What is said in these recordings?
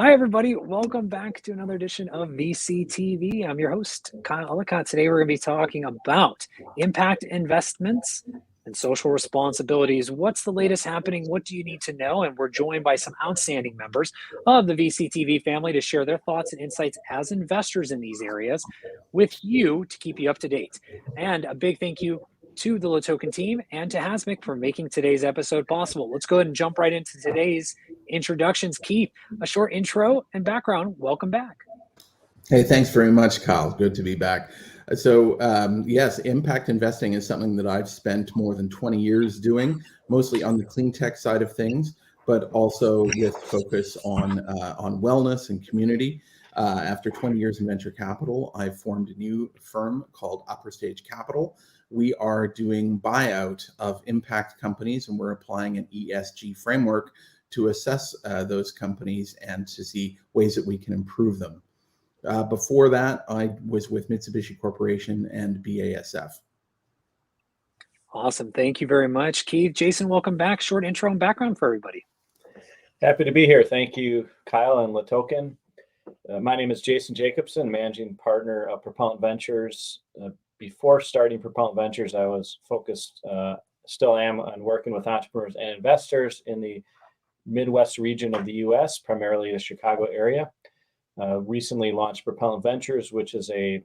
Hi, everybody. Welcome back to another edition of VCTV. I'm your host, Kyle Ellicott. Today, we're going to be talking about impact investments and social responsibilities. What's the latest happening? What do you need to know? And we're joined by some outstanding members of the VCTV family to share their thoughts and insights as investors in these areas with you to keep you up to date. And a big thank you to the Latoken team and to Hasmic for making today's episode possible. Let's go ahead and jump right into today's introductions. Keith, a short intro and background. Welcome back. Hey, thanks very much, Kyle. Good to be back. Yes, impact investing is something that I've spent more than 20 years doing, mostly on the clean tech side of things, but also with focus on wellness and community. After 20 years in venture capital, I formed a new firm called UpperStage Capital. We are doing buyout of impact companies, and we're applying an ESG framework to assess those companies and to see ways that we can improve them. Before that, I was with Mitsubishi Corporation and BASF. Awesome. Thank you very much, Keith. Jason, welcome back. Short intro and background for everybody. Happy to be here. Thank you, Kyle and Latoken. My name is Jason Jacobsohn, managing partner of Propellant Ventures. Before starting Propellant Ventures, I was focused, still am, on working with entrepreneurs and investors in the Midwest region of the U.S., primarily the Chicago area. Recently launched Propellant Ventures, which is a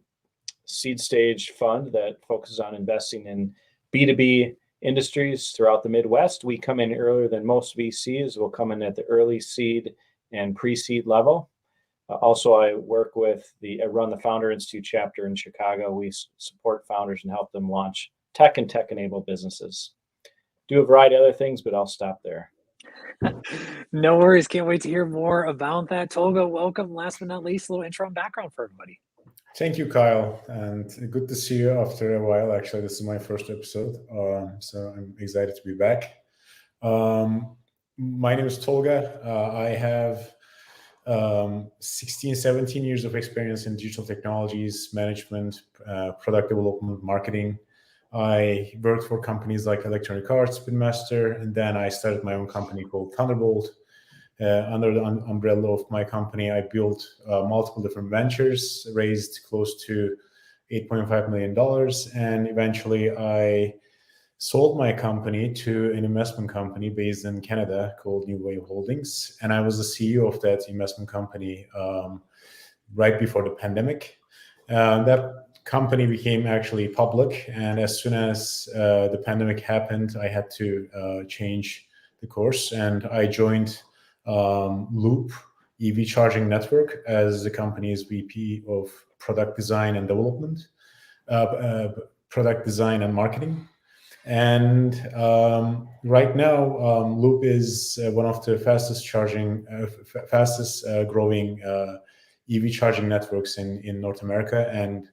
seed stage fund that focuses on investing in B2B industries throughout the Midwest. We come in earlier than most VCs. We'll come in at the early seed and pre-seed level. Also, I run the Founder Institute chapter in Chicago. We support founders and help them launch tech and tech-enabled businesses. Do a variety of other things, but I'll stop there. No worries. Can't wait to hear more about that. Tolga, welcome. Last but not least, a little intro and background for everybody. Thank you, Kyle, and good to see you after a while. Actually, this is my first episode, so I'm excited to be back. My name is Tolga. I have 17 years of experience in digital technologies, management, product development, marketing. I worked for companies like Electronic Arts, Spinmaster, and then I started my own company called Thunderbolt. Under the umbrella of my company, I built multiple different ventures, raised close to $8.5 million, and eventually I sold my company to an investment company based in Canada called New Wave Holdings, and I was the CEO of that investment company right before the pandemic. That company became actually public, and as soon as the pandemic happened, I had to change the course, and I joined Loop EV Charging Network as the company's VP of Product Design and Development, Product Design and Marketing. And right now, Loop is one of the fastest growing EV charging networks in North America, and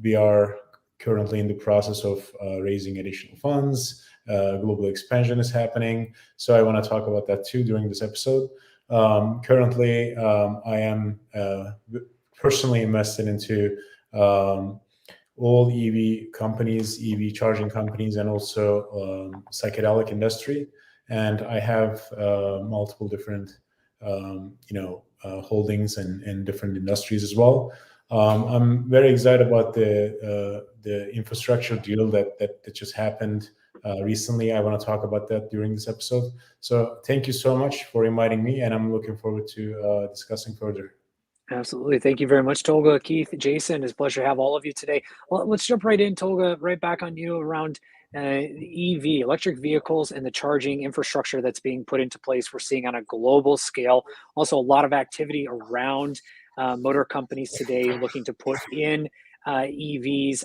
we are currently in the process of raising additional funds. Global expansion is happening, so I want to talk about that too during this episode. Currently, I am personally invested into all EV companies, EV charging companies, and also psychedelic industry. And I have multiple different, holdings in different industries as well. I'm very excited about the infrastructure deal that just happened recently. I want to talk about that during this episode. So thank you so much for inviting me, and I'm looking forward to discussing further. Absolutely. Thank you very much, Tolga, Keith, Jason. It's a pleasure to have all of you today. Well, let's jump right in, Tolga, right back on you around EV, electric vehicles, and the charging infrastructure that's being put into place. We're seeing on a global scale. Also, a lot of activity around motor companies today looking to put in EVs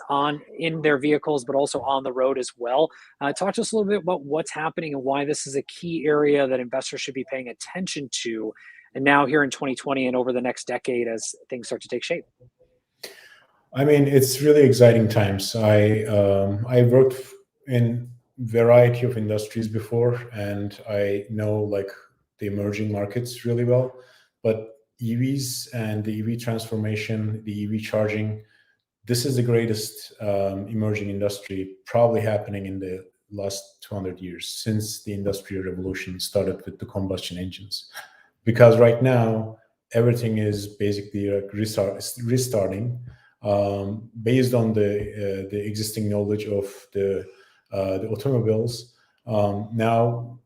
in their vehicles, but also on the road as well. Talk to us a little bit about what's happening and why this is a key area that investors should be paying attention to, and now here in 2020 and over the next decade as things start to take shape. I mean, it's really exciting times. I worked in variety of industries before, and I know the emerging markets really well. But EVs and the EV transformation, the EV charging, this is the greatest emerging industry probably happening in the last 200 years since the Industrial Revolution started with the combustion engines. because right now everything is basically like restarting based on the existing knowledge of the automobiles. Now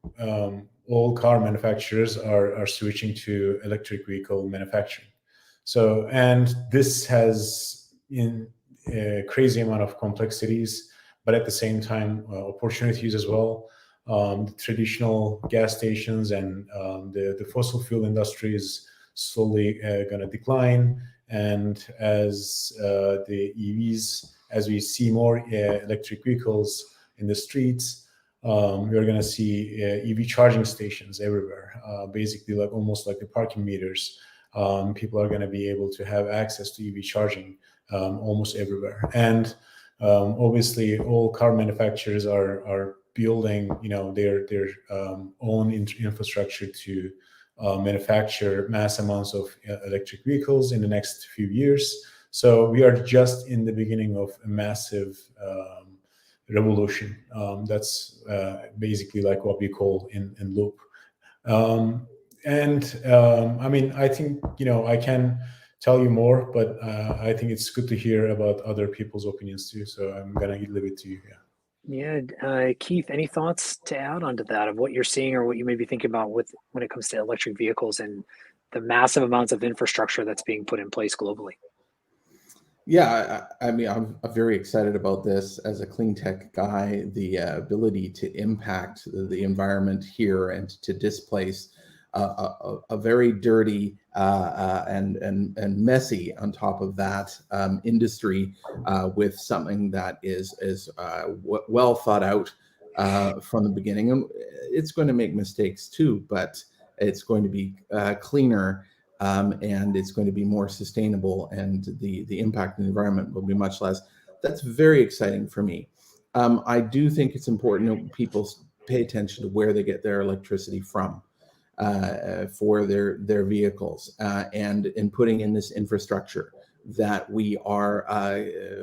all car manufacturers are switching to electric vehicle manufacturing. So, and this has in a crazy amount of complexities, but at the same time opportunities as well. The traditional gas stations and the fossil fuel industry is slowly going to decline. And as the EVs, as we see more electric vehicles in the streets, we're going to see EV charging stations everywhere, basically like almost like the parking meters. People are going to be able to have access to EV charging almost everywhere. And obviously all car manufacturers are building, their own infrastructure to manufacture mass amounts of electric vehicles in the next few years. So we are just in the beginning of a massive revolution. That's basically like what we call in loop. I mean, I think, I can tell you more, but I think it's good to hear about other people's opinions too. So I'm going to leave it to you. Yeah, Keith, any thoughts to add onto that of what you're seeing or what you may be thinking about when it comes to electric vehicles and the massive amounts of infrastructure that's being put in place globally? Yeah, I mean, I'm very excited about this as a clean tech guy, the ability to impact the environment here and to displace a very dirty and messy on top of that industry with something that is well thought out from the beginning. And it's going to make mistakes too, but it's going to be cleaner. And it's going to be more sustainable, and the impact on the environment will be much less. That's very exciting for me. I do think it's important that people pay attention to where they get their electricity from for their vehicles, and in putting in this infrastructure that we are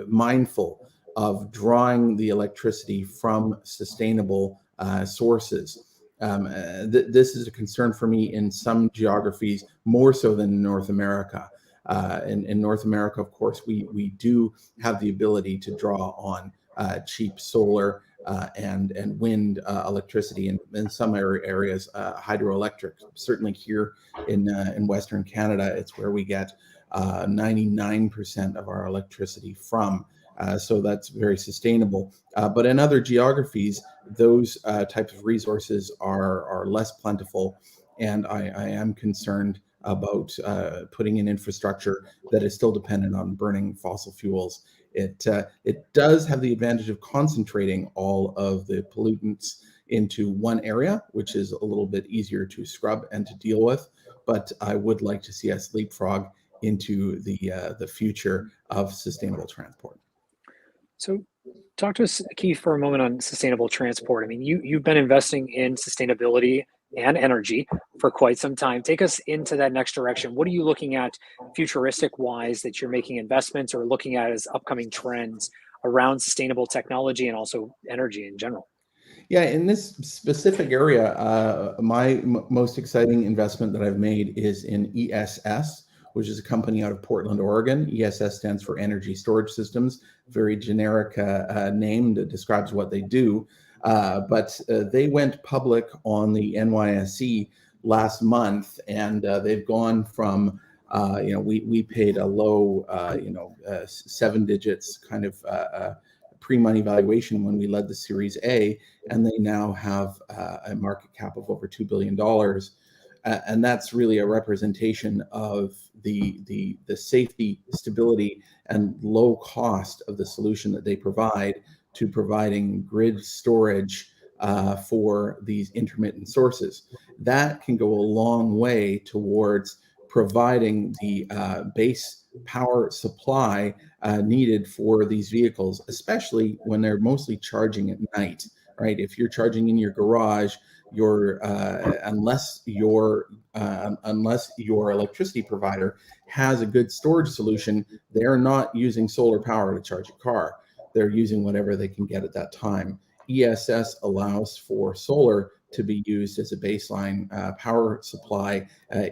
mindful of drawing the electricity from sustainable sources. This is a concern for me in some geographies more so than in North America. In North America, of course, we do have the ability to draw on cheap solar and wind electricity, and in some areas hydroelectric. Certainly here in Western Canada, it's where we get 99% of our electricity from. So that's very sustainable. But in other geographies, those types of resources are less plentiful. And I am concerned about putting in infrastructure that is still dependent on burning fossil fuels. It does have the advantage of concentrating all of the pollutants into one area, which is a little bit easier to scrub and to deal with. But I would like to see us leapfrog into the future of sustainable transport. So talk to us, Keith, for a moment on sustainable transport. I mean, you've been investing in sustainability and energy for quite some time. Take us into that next direction. What are you looking at futuristic wise that you're making investments or looking at as upcoming trends around sustainable technology and also energy in general? Yeah, in this specific area, my most exciting investment that I've made is in ESS, which is a company out of Portland, Oregon. ESS stands for Energy Storage Systems, very generic name that describes what they do. But they went public on the NYSE last month, and they've gone from, we paid a low, 7 digits kind of pre-money valuation when we led the Series A, and they now have a market cap of over $2 billion. And that's really a representation of the safety, stability, and low cost of the solution that they provide to providing grid storage for these intermittent sources. That can go a long way towards providing the base power supply needed for these vehicles, especially when they're mostly charging at night, right? If you're charging in your garage, unless your electricity provider has a good storage solution, they're not using solar power to charge a car. They're using whatever they can get at that time. ESS allows for solar to be used as a baseline power supply,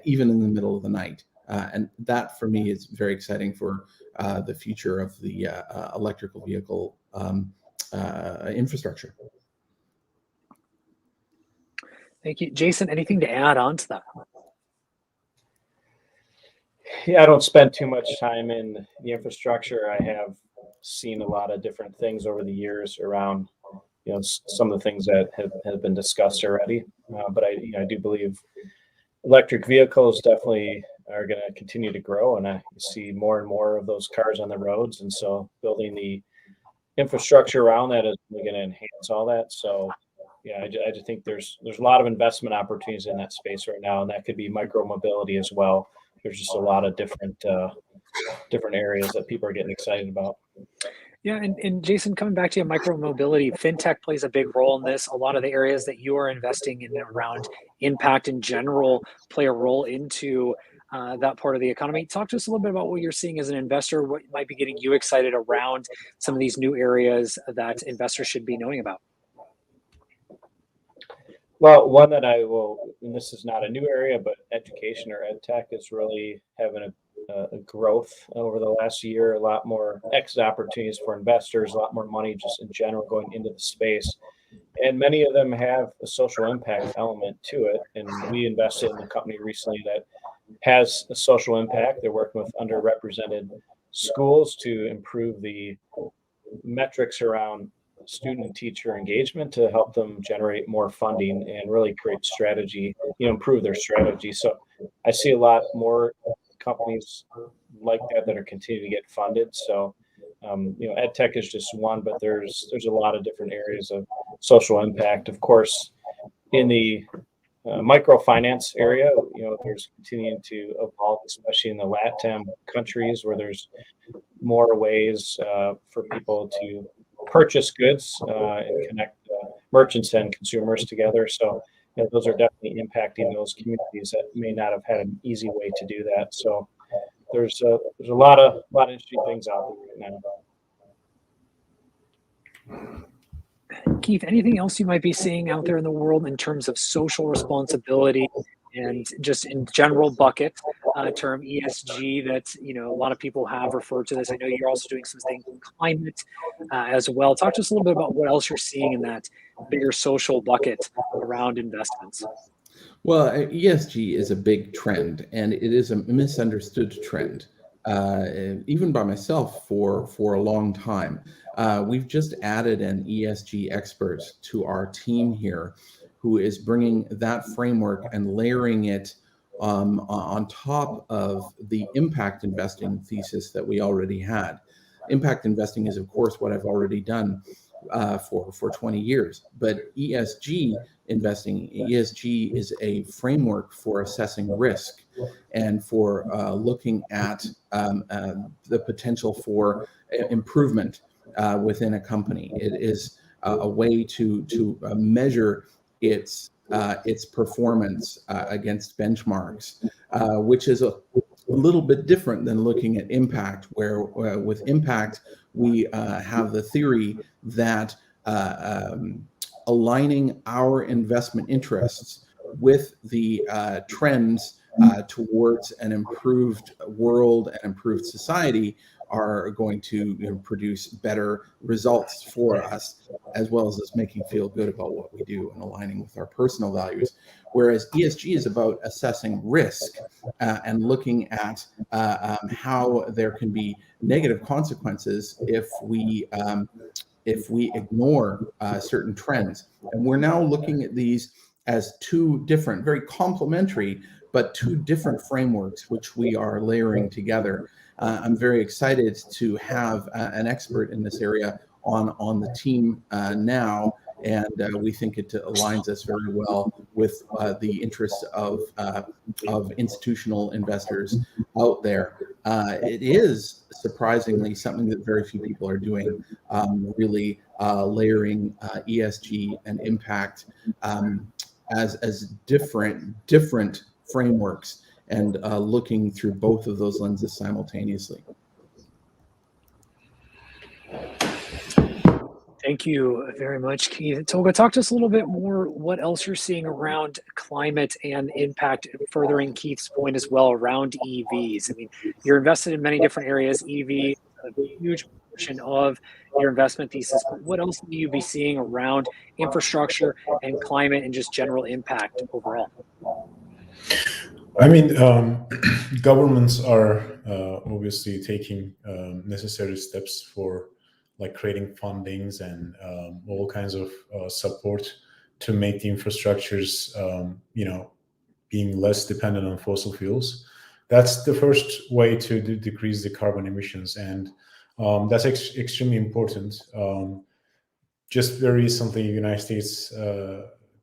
even in the middle of the night. And that, for me, is very exciting for the future of the electrical vehicle infrastructure. Thank you. Jason, anything to add on to that? Yeah, I don't spend too much time in the infrastructure. I have seen a lot of different things over the years around, some of the things that have been discussed already. But I do believe electric vehicles definitely are going to continue to grow, and I see more and more of those cars on the roads. And so building the infrastructure around that is really going to enhance all that. So yeah, I just think there's a lot of investment opportunities in that space right now, and that could be micro mobility as well. There's just a lot of different areas that people are getting excited about. Yeah, and Jason, coming back to you, micro mobility, fintech plays a big role in this. A lot of the areas that you are investing in around impact in general play a role into that part of the economy. Talk to us a little bit about what you're seeing as an investor, what might be getting you excited around some of these new areas that investors should be knowing about. Well, one that I will, and this is not a new area, but education or ed tech is really having a growth over the last year, a lot more exit opportunities for investors, a lot more money just in general going into the space. And many of them have a social impact element to it. And we invested in a company recently that has a social impact. They're working with underrepresented schools to improve the metrics around student and teacher engagement to help them generate more funding and really create strategy, improve their strategy. So I see a lot more companies like that are continuing to get funded. So, ed tech is just one, but there's a lot of different areas of social impact. Of course, in the microfinance area, there's continuing to evolve, especially in the LATAM countries where there's more ways for people to purchase goods and connect merchants and consumers together. So those are definitely impacting those communities that may not have had an easy way to do that. So there's a lot of interesting things out there right now. Keith, anything else you might be seeing out there in the world in terms of social responsibility and just in general bucket term ESG that a lot of people have referred to this? I know you're also doing some things in climate as well. Talk to us a little bit about what else you're seeing in that bigger social bucket around investments. Well, ESG is a big trend, and it is a misunderstood trend, even by myself for a long time. We've just added an ESG expert to our team here who is bringing that framework and layering it on top of the impact investing thesis that we already had. Impact investing is, of course, what I've already done for 20 years. But ESG investing, ESG is a framework for assessing risk and for looking at the potential for improvement within a company. It is a way to measure its performance against benchmarks, which is a little bit different than looking at impact, where with impact, we have the theory that aligning our investment interests with the trends towards an improved world and improved society are going to produce better results for us, as well as us making feel good about what we do and aligning with our personal values. Whereas ESG is about assessing risk and looking at how there can be negative consequences if we ignore certain trends. And we're now looking at these as two different, very complementary, but two different frameworks, which we are layering together. I'm very excited to have an expert in this area on the team now, and we think it aligns us very well with the interests of institutional investors out there. It is surprisingly something that very few people are doing, really layering ESG and impact as different frameworks and looking through both of those lenses simultaneously. Thank you very much, Keith. Tolga, talk to us a little bit more what else you're seeing around climate and impact, furthering Keith's point as well around EVs. I mean, you're invested in many different areas. EV, a huge portion of your investment thesis, but what else will you be seeing around infrastructure and climate and just general impact overall? I mean, governments are obviously taking necessary steps for like creating fundings and all kinds of support to make the infrastructures, being less dependent on fossil fuels. That's the first way to decrease the carbon emissions, and that's extremely important. Just very recently, the United States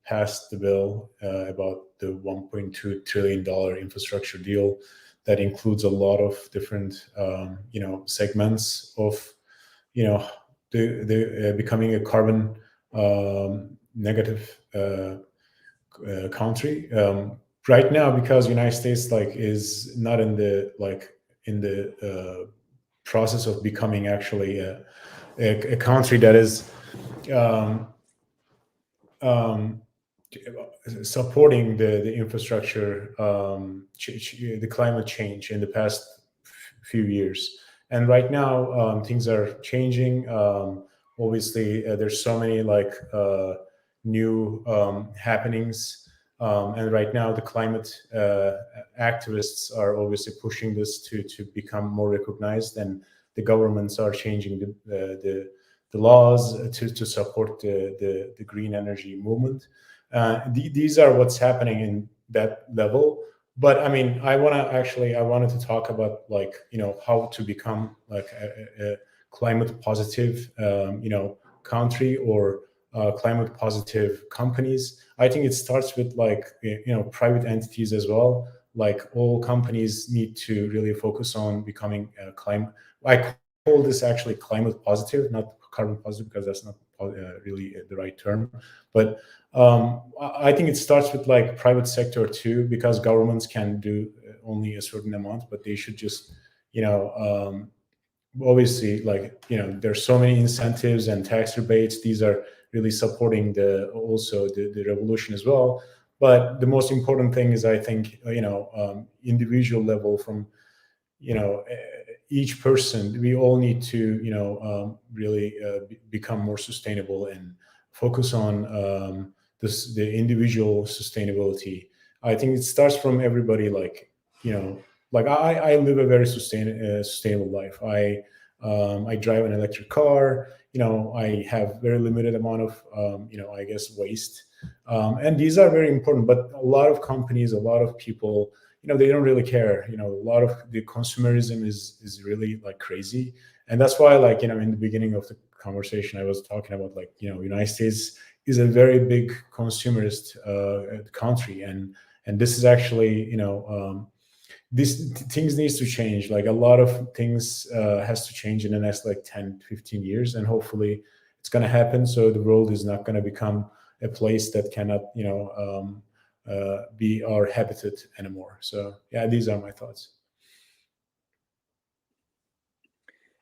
passed the bill about the $1.2 trillion infrastructure deal that includes a lot of different, segments of, the becoming a carbon negative country. Right now, because United States is not in the process of becoming actually a country that is supporting the infrastructure, the climate change in the past few years. And right now, things are changing. Obviously, there's so many new happenings. And right now, the climate activists are obviously pushing this to become more recognized, and the governments are changing the laws to support the green energy movement. These are what's happening in that level. But I mean, I wanted to talk about how to become a climate positive country or climate positive companies. I think it starts with private entities as well. Like all companies need to really focus on becoming climate. I call this actually climate positive, not carbon positive, because that's not really the right term. But I think it starts with private sector too, because governments can do only a certain amount, but they should just, obviously, there's so many incentives and tax rebates. These are really supporting the revolution as well. But the most important thing is, I think, individual level from, each person. We all need to, really become more sustainable and focus on the individual sustainability. I think it starts from everybody. I live a very sustainable life. I drive an electric car. I have very limited amount of I guess waste, and these are very important. But a lot of companies, a lot of people, they don't really care. A lot of the consumerism is really crazy, and that's why in the beginning of the conversation I was talking about United States is a very big consumerist country, and this is actually these things needs to change. A lot of things has to change in the next 10, 15 years, and hopefully it's going to happen. So the world is not going to become a place that cannot, be our habitat anymore. So yeah, these are my thoughts.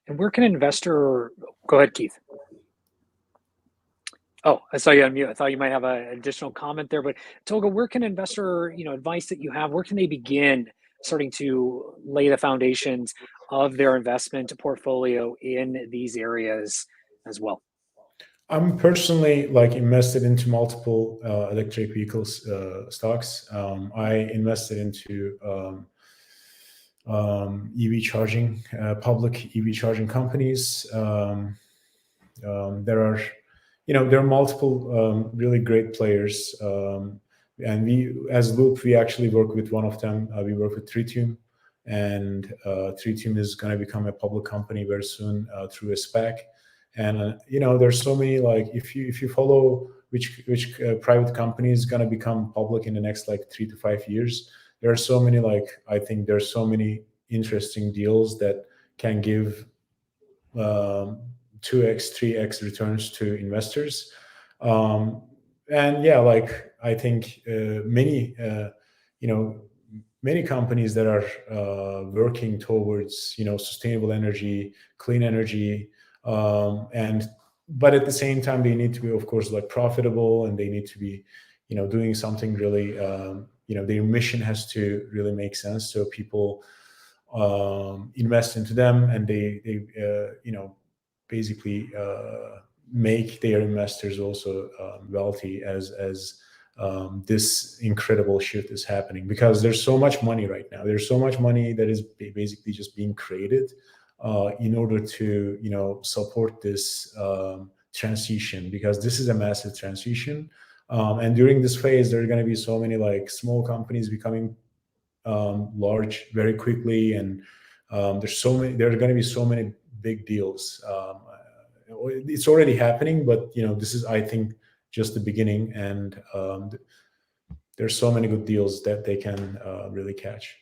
And where can an investor, go ahead, Keith. Oh, I saw you on mute. I thought you might have an additional comment there, but Tolga, where can investor, advice that you have, where can they begin starting to lay the foundations of their investment portfolio in these areas as well? I'm personally invested into multiple electric vehicles stocks. I invested into EV charging, public EV charging companies. There are multiple really great players, and we, as Loop, we actually work with one of them. We work with Tritium, and Tritium is going to become a public company very soon through a SPAC. And there's so many if you follow which private company is going to become public in the next 3 to 5 years, there are so many I think there's so many interesting deals that can give 2x, 3x returns to investors. And yeah, I think many companies that are working towards sustainable energy, clean energy, and but at the same time, they need to be, of course, like profitable, and they need to be, doing something really, their mission has to really make sense. So people invest into them, and they basically make their investors also wealthy as this incredible shift is happening, because there's so much money right now. There's so much money that is basically just being created in order to support this transition, because this is a massive transition. And during this phase, there are going to be so many like small companies becoming large very quickly, and there are going to be so many big deals. It's already happening, but this is, I think, just the beginning, and there's so many good deals that they can really catch.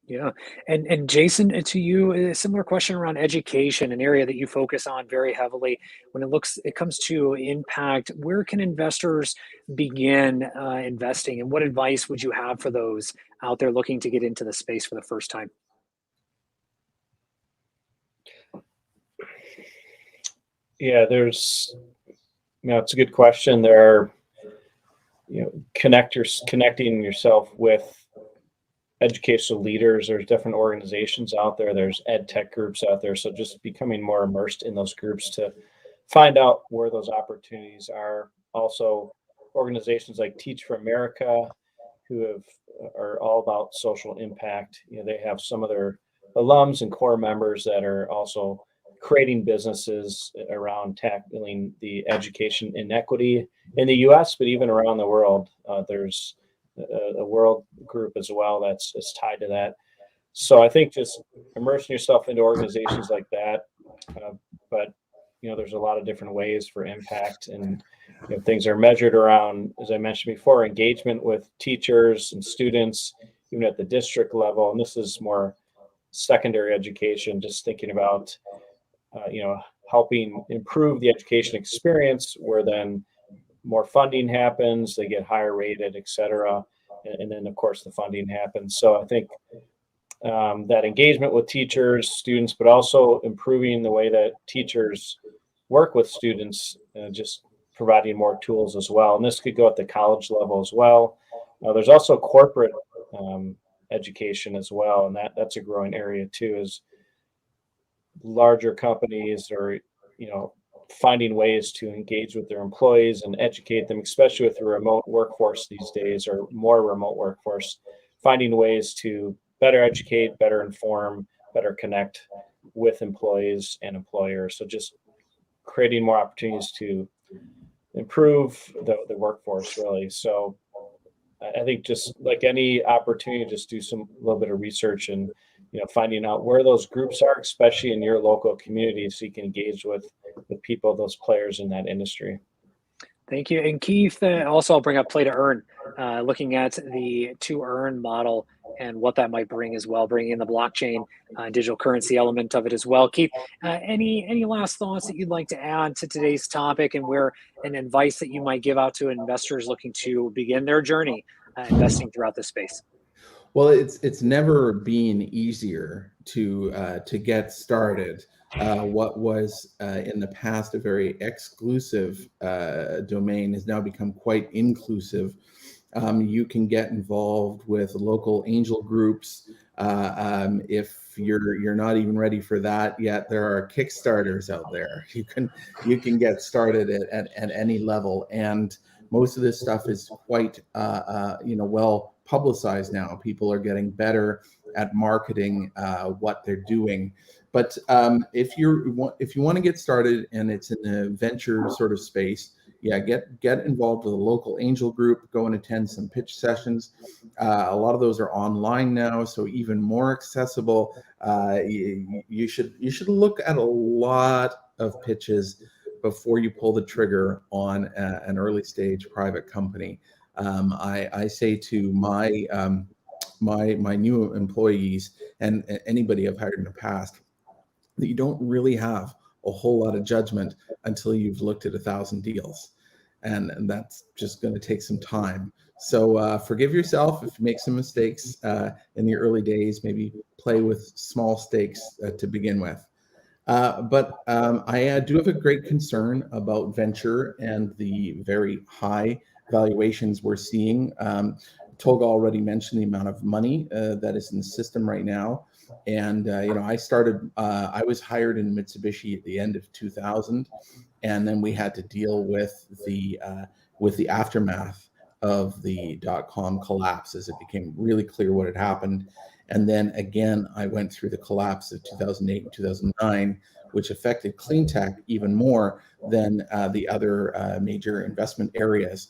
Yeah. And Jason, to you, a similar question around education, an area that you focus on very heavily. When it comes to impact, where can investors begin investing, and what advice would you have for those out there looking to get into the space for the first time? Yeah, it's a good question. There are, connecting yourself with educational leaders. There's different organizations out there. There's ed tech groups out there. So just becoming more immersed in those groups to find out where those opportunities are. Also, organizations like Teach for America, who are all about social impact. They have some of their alums and core members that are also creating businesses around tackling the education inequity in the U.S., but even around the world. There's a world group as well that's tied to that. So I think just immersing yourself into organizations like that. But there's a lot of different ways for impact, and things are measured around, as I mentioned before, engagement with teachers and students, even at the district level. And this is more secondary education, just thinking about helping improve the education experience, where then more funding happens, they get higher rated, et cetera. And then, of course, the funding happens. So I think that engagement with teachers, students, but also improving the way that teachers work with students, just providing more tools as well. And this could go at the college level as well. There's also corporate education as well. And that's a growing area too, is larger companies are, finding ways to engage with their employees and educate them, especially with the remote workforce these days, or more remote workforce, finding ways to better educate, better inform, better connect with employees and employers. So just creating more opportunities to improve the workforce, really. So I think just like any opportunity, just do a little bit of research and finding out where those groups are, especially in your local community, so you can engage with people, those players in that industry. Thank you. And Keith, also I'll bring up play to earn, looking at the to earn model and what that might bring as well, bringing in the blockchain, digital currency element of it as well. Keith, any last thoughts that you'd like to add to today's topic, and an advice that you might give out to investors looking to begin their journey investing throughout this space? Well, it's never been easier to get started. What was in the past a very exclusive domain has now become quite inclusive. You can get involved with local angel groups. If you're not even ready for that yet, there are Kickstarters out there. You can get started at any level, and most of this stuff is quite well publicized now. People are getting better at marketing what they're doing. But if you want to get started and it's in the venture sort of space, get involved with a local angel group. Go and attend some pitch sessions. A lot of those are online now, so even more accessible. You should look at a lot of pitches before you pull the trigger on an early stage private company. I say to my new employees and anybody I've hired in the past, that you don't really have a whole lot of judgment until you've looked at 1,000 deals, and that's just going to take some time. So forgive yourself if you make some mistakes in the early days. Maybe play with small stakes to begin with. I do have a great concern about venture and the very high valuations we're seeing. Tolga already mentioned the amount of money that is in the system right now. And, I was hired in Mitsubishi at the end of 2000, and then we had to deal with the aftermath of the dot-com collapse as it became really clear what had happened. And then again, I went through the collapse of 2008 and 2009, which affected clean tech even more than the other major investment areas.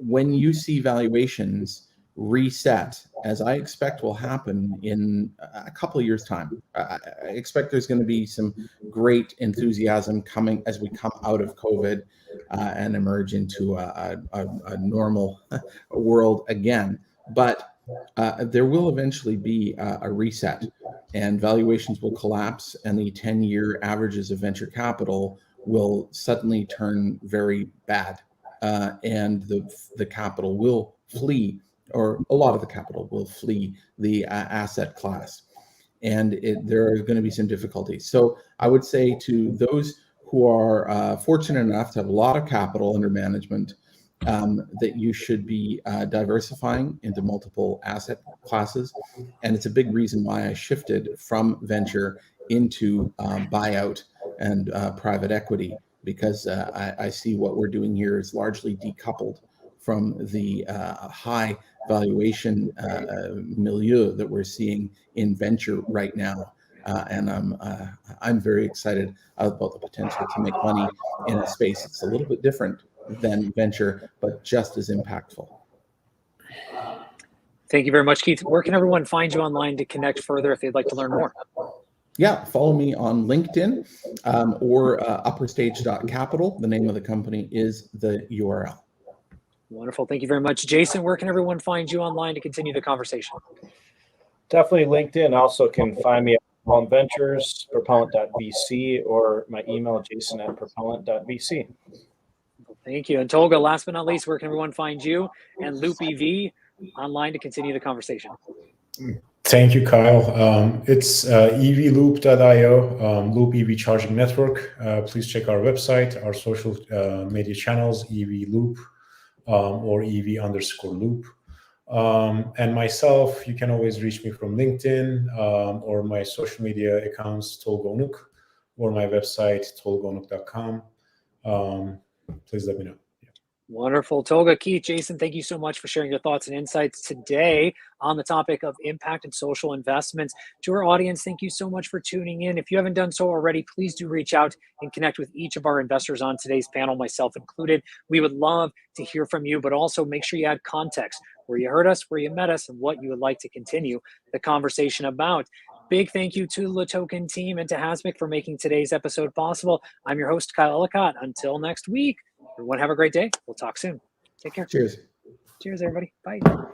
When you see valuations reset, as I expect will happen in a couple of years' time, I expect there's going to be some great enthusiasm coming as we come out of COVID and emerge into a normal world again. But there will eventually be a reset, and valuations will collapse, and the 10-year averages of venture capital will suddenly turn very bad, and the capital will flee, or a lot of the capital will flee the asset class, and there are going to be some difficulties. So I would say to those who are fortunate enough to have a lot of capital under management, that you should be diversifying into multiple asset classes. And it's a big reason why I shifted from venture into buyout and private equity, because I see what we're doing here is largely decoupled from the high valuation milieu that we're seeing in venture right now. And I'm very excited about the potential to make money in a space that's a little bit different than venture, but just as impactful. Thank you very much, Keith. Where can everyone find you online to connect further if they'd like to learn more? Yeah, follow me on LinkedIn or UpperStage.capital. The name of the company is the URL. Wonderful. Thank you very much. Jason, where can everyone find you online to continue the conversation? Definitely LinkedIn. Also can find me at Propellant Ventures, propellant.vc, or my email, jason@propellant.vc. Thank you. And Tolga, last but not least, where can everyone find you and Loop EV online to continue the conversation? Thank you, Kyle. It's evloop.io, Loop EV Charging Network. Please check our website, our social media channels, evloop or EV_loop. And myself, you can always reach me from LinkedIn or my social media accounts, Tolga Onuk, or my website, tolgaonuk.com. Please let me know. Wonderful. Tolga, Keith, Jason, thank you so much for sharing your thoughts and insights today on the topic of impact and social investments. To our audience, thank you so much for tuning in. If you haven't done so already, please do reach out and connect with each of our investors on today's panel, myself included. We would love to hear from you, but also make sure you add context, where you heard us, where you met us, and what you would like to continue the conversation about. Big thank you to the Token team and to Hasmic for making today's episode possible. I'm your host, Kyle Ellicott. Until next week, everyone have a great day. We'll talk soon. Take care. Cheers. Cheers, everybody. Bye.